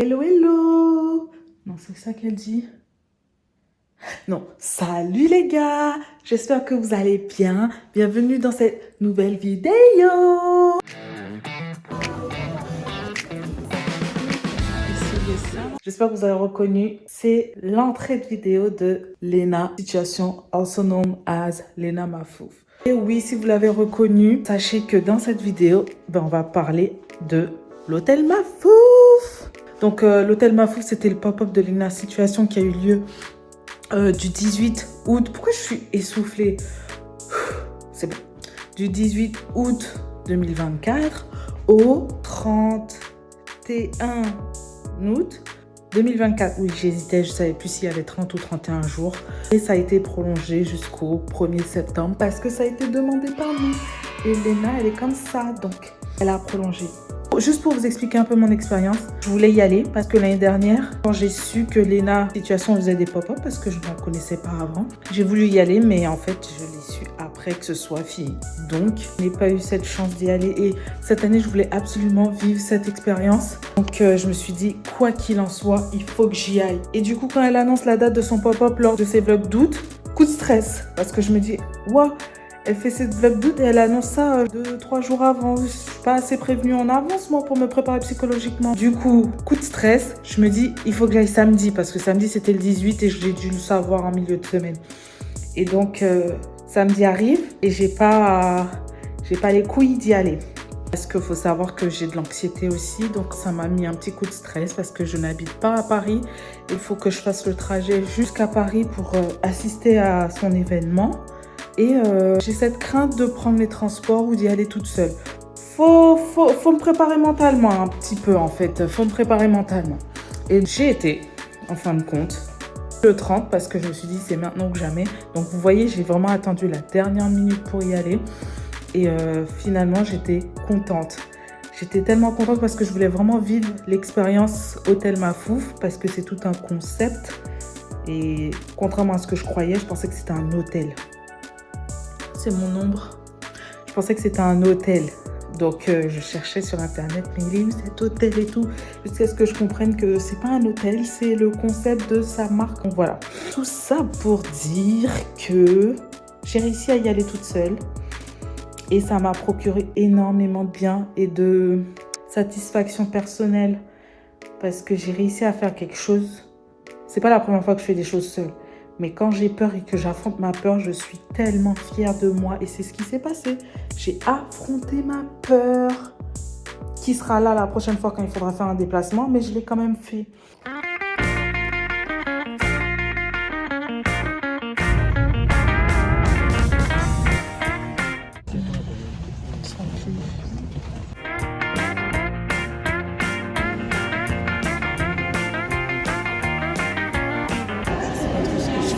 Hello, hello. Non, c'est ça qu'elle dit. Non, salut les gars. J'espère que vous allez bien. Bienvenue dans cette nouvelle vidéo. J'espère que vous avez reconnu. C'est l'entrée de vidéo de Lena, situation also known as Lena Mafouf. Et oui, si vous l'avez reconnu, sachez que dans cette vidéo, on va parler de l'hôtel Mafouf. Donc, l'hôtel Mafouf, c'était le pop-up de Lena Situation qui a eu lieu du 18 août. Pourquoi je suis essoufflée? C'est bon. Du 18 août 2024 au 31 août 2024. Oui, j'hésitais, je ne savais plus s'il y avait 30 ou 31 jours. Et ça a été prolongé jusqu'au 1er septembre parce que ça a été demandé par nous. Et Lena, elle est comme ça, donc elle a prolongé. Juste pour vous expliquer un peu mon expérience, je voulais y aller parce que l'année dernière, quand j'ai su que Lena Situation faisait des pop-up parce que je ne la connaissais pas avant, j'ai voulu y aller, mais en fait, je l'ai su après que ce soit fini. Donc, je n'ai pas eu cette chance d'y aller et cette année, je voulais absolument vivre cette expérience. Donc, je me suis dit, quoi qu'il en soit, il faut que j'y aille. Et du coup, quand elle annonce la date de son pop-up lors de ses vlogs d'août, coup de stress parce que je me dis, waouh, elle fait cette vlog d'août et elle annonce ça 2-3 jours avant. Je suis pas assez prévenue en avance, moi, pour me préparer psychologiquement. Du coup, coup de stress, je me dis, il faut que j'aille samedi parce que samedi, c'était le 18 et j'ai dû le savoir en milieu de semaine. Et donc, samedi arrive et j'ai pas les couilles d'y aller. Parce qu'il faut savoir que j'ai de l'anxiété aussi, donc ça m'a mis un petit coup de stress parce que je n'habite pas à Paris. Il faut que je fasse le trajet jusqu'à Paris pour assister à son événement. Et j'ai cette crainte de prendre les transports ou d'y aller toute seule. Faut me préparer mentalement un petit peu en fait. Faut me préparer mentalement. Et j'ai été, en fin de compte, le 30 parce que je me suis dit c'est maintenant ou jamais. Donc vous voyez, j'ai vraiment attendu la dernière minute pour y aller. Et finalement, j'étais contente. J'étais tellement contente parce que je voulais vraiment vivre l'expérience Hôtel Mafouf parce que c'est tout un concept. Et contrairement à ce que je croyais, je pensais que c'était un hôtel. C'est mon ombre. Je pensais que c'était un hôtel. Donc, je cherchais sur Internet, mais il est où cet hôtel et tout, jusqu'à ce que je comprenne que c'est pas un hôtel, c'est le concept de sa marque. Donc, voilà. Tout ça pour dire que j'ai réussi à y aller toute seule. Et ça m'a procuré énormément de bien et de satisfaction personnelle. Parce que j'ai réussi à faire quelque chose. C'est pas la première fois que je fais des choses seule. Mais quand j'ai peur et que j'affronte ma peur, je suis tellement fière de moi. Et c'est ce qui s'est passé. J'ai affronté ma peur, qui sera là la prochaine fois quand il faudra faire un déplacement. Mais je l'ai quand même fait.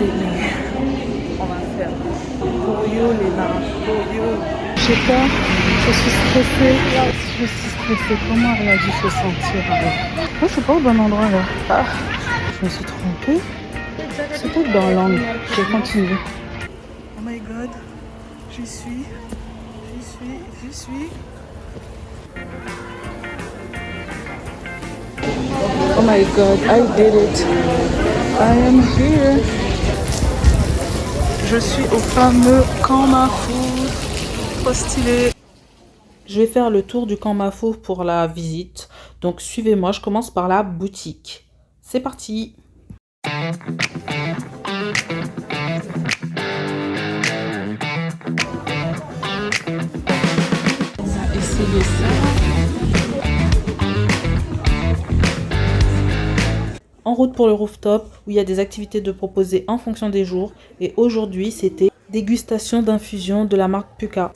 Mais on va faire pour you, Lena, pour you. J'ai peur, je suis stressée. Je suis stressée. Comment elle a dû se sentir? Moi, je suis pas au bon endroit là. Ah, je me suis trompée. C'est peut-être dans l'angle. Je vais continuer. Oh my god, j'y suis. Oh my god, I did it. I am here. Je suis au fameux Camp Mafouf. Trop stylé. Je vais faire le tour du Camp Mafouf pour la visite. Donc suivez-moi, je commence par la boutique. C'est parti. On va essayer ça. En route pour le rooftop où il y a des activités de proposer en fonction des jours. Et aujourd'hui, c'était dégustation d'infusion de la marque Puka.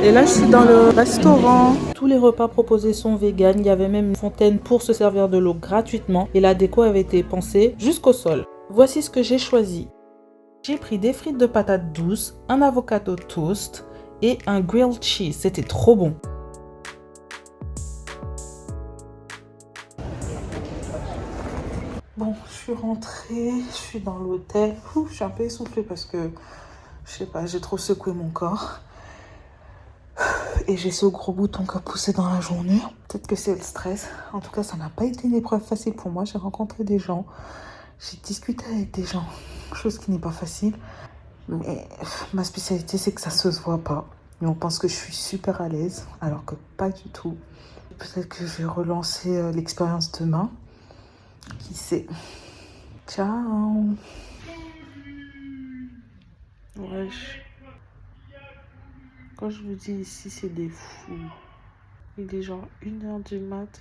Et là, je suis dans le restaurant. Tous les repas proposés sont véganes. Il y avait même une fontaine pour se servir de l'eau gratuitement. Et la déco avait été pensée jusqu'au sol. Voici ce que j'ai choisi. J'ai pris des frites de patates douces, un avocado toast et un grilled cheese. C'était trop bon. Bon, je suis rentrée, je suis dans l'hôtel. Je suis un peu essoufflée parce que, je sais pas, j'ai trop secoué mon corps. et j'ai ce gros bouton qui a poussé dans la journée. Peut-être que c'est le stress. En tout cas, ça n'a pas été une épreuve facile pour moi. J'ai rencontré des gens, j'ai discuté avec des gens, chose qui n'est pas facile. Mais ma spécialité, c'est que ça se voit pas. Et on pense que je suis super à l'aise, alors que pas du tout. Peut-être que je vais relancer l'expérience demain. Qui sait? Ciao. Wesh. Quand je vous dis ici, c'est des fous. Il est genre 1h du mat.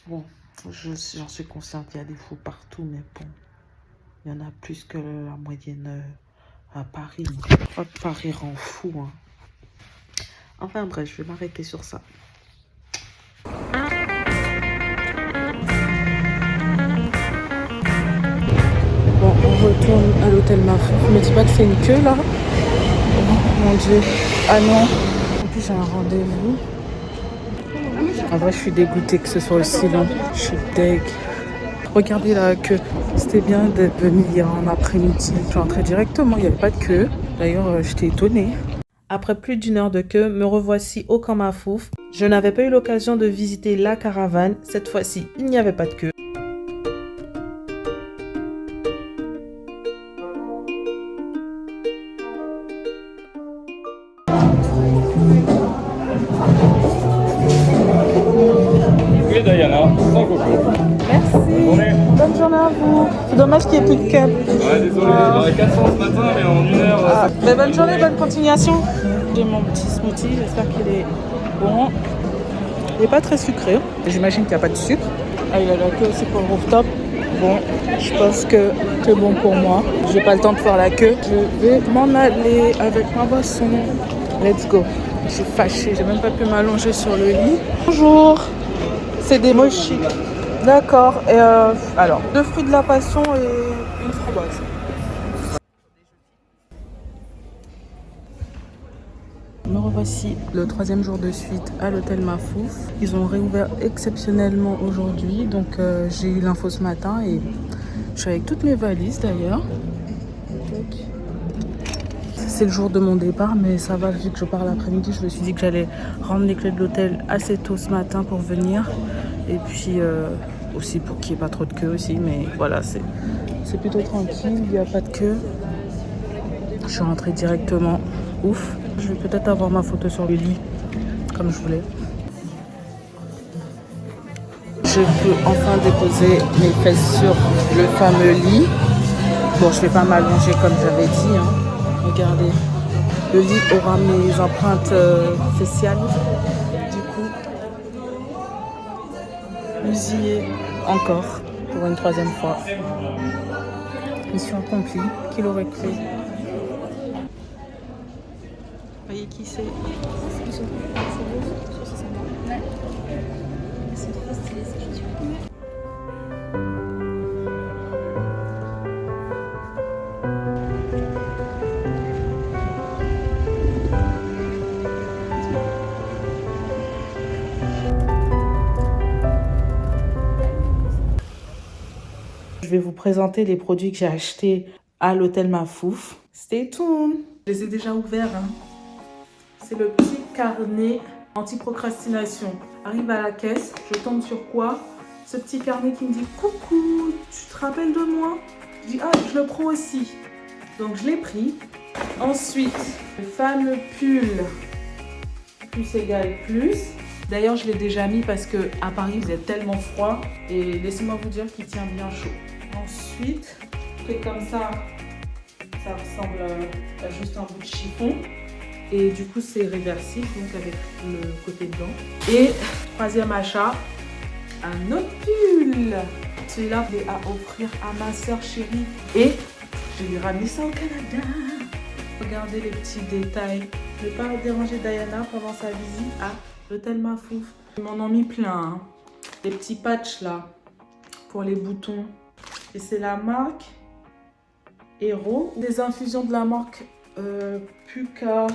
Bon, j'en suis consciente, il y a des fous partout, mais bon, il y en a plus que la moyenne à Paris. Je crois que Paris rend fou. Hein. Enfin bref, je vais m'arrêter sur ça. Bon, on retourne à l'hôtel Mafouf. Me dis pas que c'est une queue là. Oh mon dieu. Ah non. En plus j'ai un rendez-vous. En vrai, je suis dégoûtée que ce soit aussi long. Je suis deg. Regardez la queue. C'était bien d'être venu hier en après-midi. Je suis rentrée directement, il n'y avait pas de queue. D'ailleurs, j'étais étonnée. Après plus d'1 heure de queue, me revoici au Camp Mafouf. Je n'avais pas eu l'occasion de visiter la caravane. Cette fois-ci, il n'y avait pas de queue. Oui, Diana, sans coco. Merci. Bonne journée à vous. C'est dommage qu'il n'y ait plus de queue. Ouais, désolé, j'en ai 400 ce matin, mais en 1 heure. Mais bonne journée, bonne continuation. J'ai mon petit smoothie, j'espère qu'il est bon. Il n'est pas très sucré. J'imagine qu'il n'y a pas de sucre. Ah, il a la queue aussi pour le rooftop. Bon, je pense que c'est bon pour moi. J'ai pas le temps de faire la queue. Je vais m'en aller avec ma boisson. Let's go. Je suis fâchée, j'ai même pas pu m'allonger sur le lit. Bonjour. C'est des mochis. D'accord. Et alors, 2 fruits de la passion et une framboise. Me revoici le 3e jour de suite à l'hôtel Mafouf. Ils ont réouvert exceptionnellement aujourd'hui. Donc j'ai eu l'info ce matin et je suis avec toutes mes valises d'ailleurs. C'est le jour de mon départ, mais ça va vu que je pars l'après-midi. Je me suis dit que j'allais rendre les clés de l'hôtel assez tôt ce matin pour venir. Et puis aussi pour qu'il n'y ait pas trop de queue aussi. Mais voilà, c'est plutôt tranquille, il n'y a pas de queue. Je suis rentrée directement. Ouf. Je vais peut-être avoir ma photo sur le lit, comme je voulais. Je peux enfin déposer mes fesses sur le fameux lit. Bon, je ne vais pas m'allonger comme j'avais dit. Hein. Regardez, le lit aura mes empreintes faciales. Du coup, musillé encore pour une 3e fois. Mission accomplie. Qui l'aurait cru? Vous voyez qui c'est? C'est trop stylé ces chaussures. Je vais vous présenter les produits que j'ai achetés à l'hôtel Mafouf. Stay tuned! Je les ai déjà ouverts. Hein. C'est le petit carnet anti-procrastination. Arrive à la caisse, je tombe sur quoi? Ce petit carnet qui me dit « Coucou, tu te rappelles de moi ?» Je dis « Ah, je le prends aussi. » Donc je l'ai pris. Ensuite, le fameux pull plus égale plus. D'ailleurs, je l'ai déjà mis parce qu'à Paris, il faisait tellement froid. Et laissez-moi vous dire qu'il tient bien chaud. Ensuite, fait comme ça ressemble à juste un bout de chiffon. Et du coup, c'est réversible, donc avec le côté blanc. Et 3e achat, un autre pull. Celui-là, je vais à offrir à ma soeur chérie. Et je lui ai ramené ça au Canada. Regardez les petits détails. Je ne vais pas déranger Diana pendant sa visite à l'hôtel Mafouf. Ils m'en ont mis plein. Hein. Les petits patchs là, pour les boutons. Et c'est la marque Hero. Des infusions de la marque Puka.